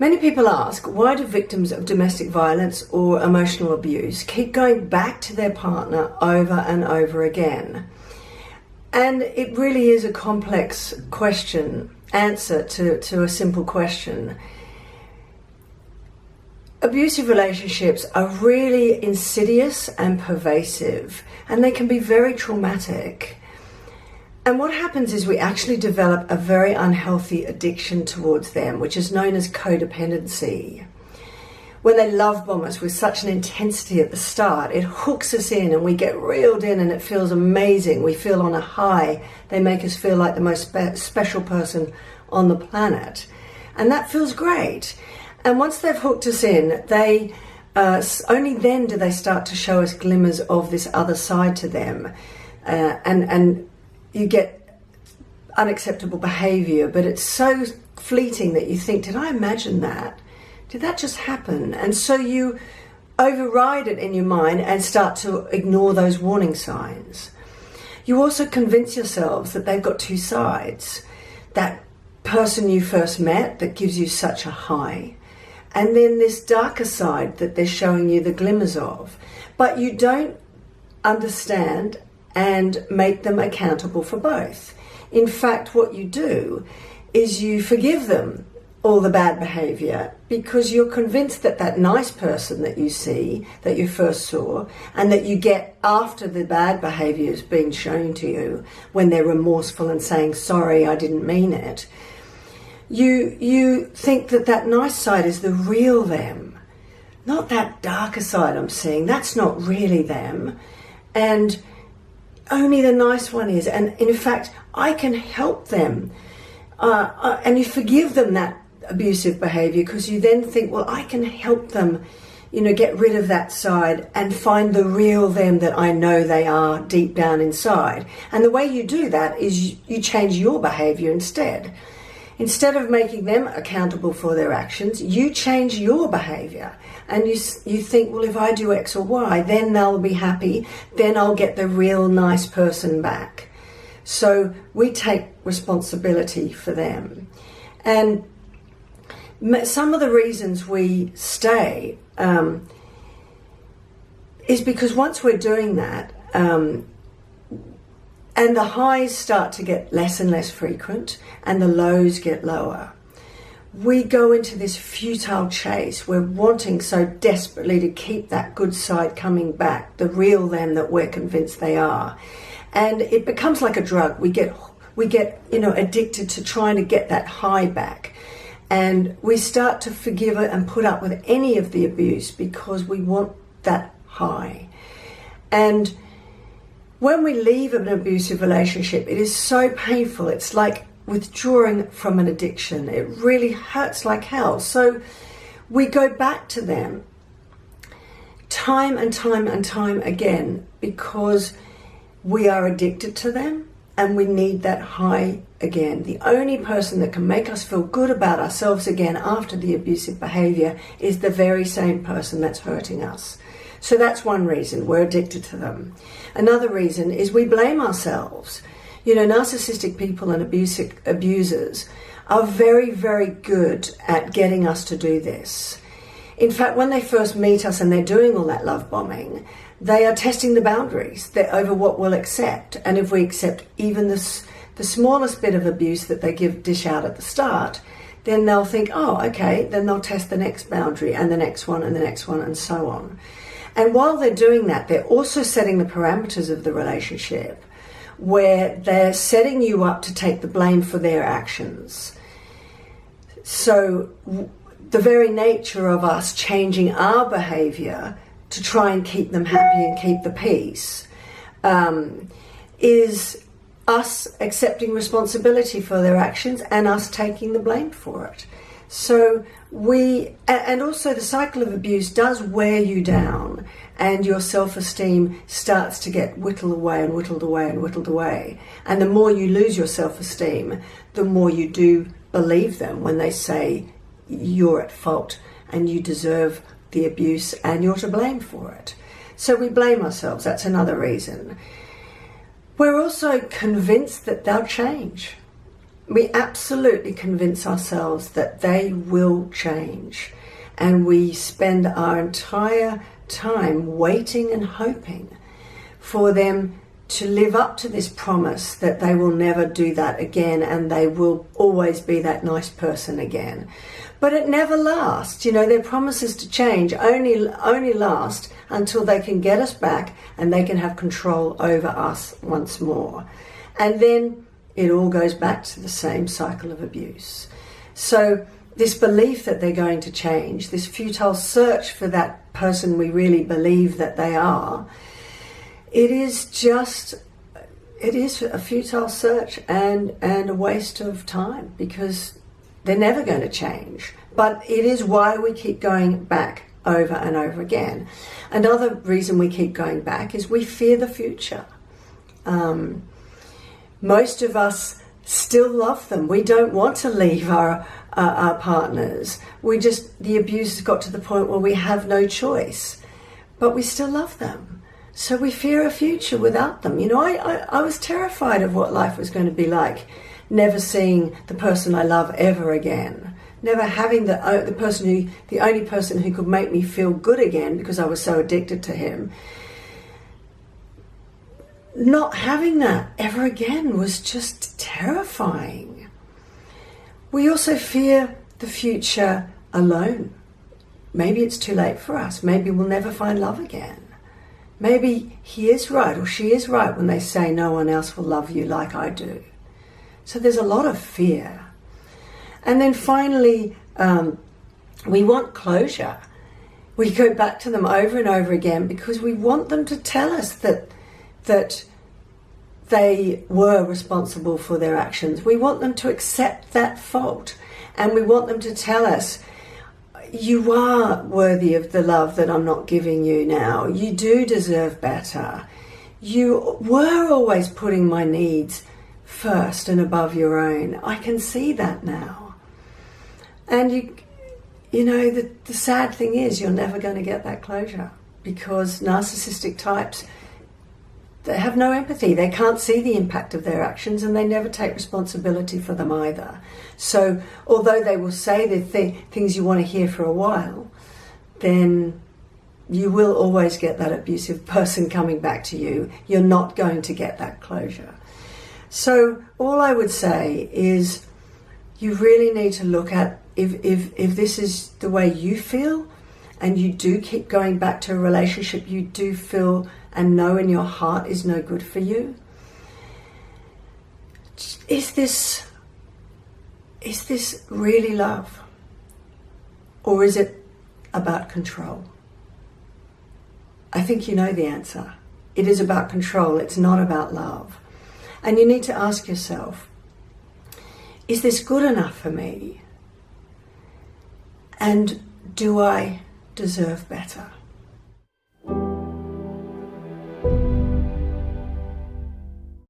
Many people ask, why do victims of domestic violence or emotional abuse keep going back to their partner over and over again? And it really is a complex answer to a simple question. Abusive relationships are really insidious and pervasive, and they can be very traumatic. And what happens is we actually develop a very unhealthy addiction towards them, which is known as codependency. When they love bomb us with such an intensity at the start, it hooks us in and we get reeled in and it feels amazing. We feel on a high. They make us feel like the most special person on the planet. And that feels great. And once they've hooked us in, they only then do they start to show us glimmers of this other side to them. And you get unacceptable behaviour, but it's so fleeting that you think, did I imagine that? Did that just happen? And so you override it in your mind and start to ignore those warning signs. You also convince yourselves that they've got two sides. That person you first met that gives you such a high, and then this darker side that they're showing you the glimmers of. But you don't understand and make them accountable for both. In fact, what you do is you forgive them all the bad behaviour because you're convinced that that nice person that you see, that you first saw, and that you get after the bad behaviour is being shown to you when they're remorseful and saying, sorry, I didn't mean it, you think that that nice side is the real them, not that darker side I'm seeing. That's not really them. And only the nice one is. And in fact, I can help them. And you forgive them that abusive behaviour because you then think, well, I can help them, get rid of that side and find the real them that I know they are deep down inside. And the way you do that is you change your behaviour instead. Instead of making them accountable for their actions, you change your behaviour. And you think, well, if I do X or Y, then they'll be happy, then I'll get the real nice person back. So we take responsibility for them. And some of the reasons we stay is because once we're doing that, and the highs start to get less and less frequent and the lows get lower, we go into this futile chase. We're wanting so desperately to keep that good side coming back, the real them that we're convinced they are. And it becomes like a drug. We get addicted to trying to get that high back. And we start to forgive it and put up with any of the abuse because we want that high. And when we leave an abusive relationship, it is so painful. It's like withdrawing from an addiction. It really hurts like hell. So we go back to them time and time and time again because we are addicted to them and we need that high again. The only person that can make us feel good about ourselves again after the abusive behavior is the very same person that's hurting us. So that's one reason we're addicted to them. Another reason is we blame ourselves. Narcissistic people and abusers are very, very good at getting us to do this. In fact, when they first meet us and they're doing all that love bombing, they are testing the boundaries over what we'll accept. And if we accept even the smallest bit of abuse that they dish out at the start, then they'll think, oh, okay, then they'll test the next boundary and the next one and the next one and so on. And while they're doing that, they're also setting the parameters of the relationship where they're setting you up to take the blame for their actions. So the very nature of us changing our behaviour to try and keep them happy and keep the peace is us accepting responsibility for their actions and us taking the blame for it. So and also the cycle of abuse does wear you down and your self-esteem starts to get whittled away and whittled away and whittled away. And the more you lose your self-esteem, the more you do believe them when they say you're at fault and you deserve the abuse and you're to blame for it. So we blame ourselves. That's another reason. We're also convinced that they'll change. we absolutely convince ourselves that they will change, and we spend our entire time waiting and hoping for them to live up to this promise that they will never do that again and they will always be that nice person again. But it never lasts. You know, their promises to change only last until they can get us back and they can have control over us once more. And then it all goes back to the same cycle of abuse. So this belief that they're going to change, this futile search for that person we really believe that they are, it is a futile search and a waste of time, because they're never going to change. But it is why we keep going back over and over again. Another reason we keep going back is we fear the future. Most of us still love them. We don't want to leave our partners. The abuse has got to the point where we have no choice, but we still love them. So we fear a future without them. You know, I was terrified of what life was going to be like, never seeing the person I love ever again, never having the only person who could make me feel good again because I was so addicted to him. Not having that ever again was just terrifying. We also fear the future alone. Maybe it's too late for us. Maybe we'll never find love again. Maybe he is right or she is right when they say no one else will love you like I do. So there's a lot of fear. And then finally, we want closure. We go back to them over and over again because we want them to tell us that they were responsible for their actions. We want them to accept that fault, and we want them to tell us, you are worthy of the love that I'm not giving you now. You do deserve better. You were always putting my needs first and above your own. I can see that now. And you know, the sad thing is you're never going to get that closure, because narcissistic types, they have no empathy. They can't see the impact of their actions, and they never take responsibility for them either. So although they will say the things you want to hear for a while, then you will always get that abusive person coming back to you. You're not going to get that closure. So all I would say is you really need to look at if this is the way you feel, and you do keep going back to a relationship you do feel and know in your heart is no good for you. Is this really love? Or is it about control? I think you know the answer. It is about control. It's not about love. And you need to ask yourself, is this good enough for me? And do I deserve better?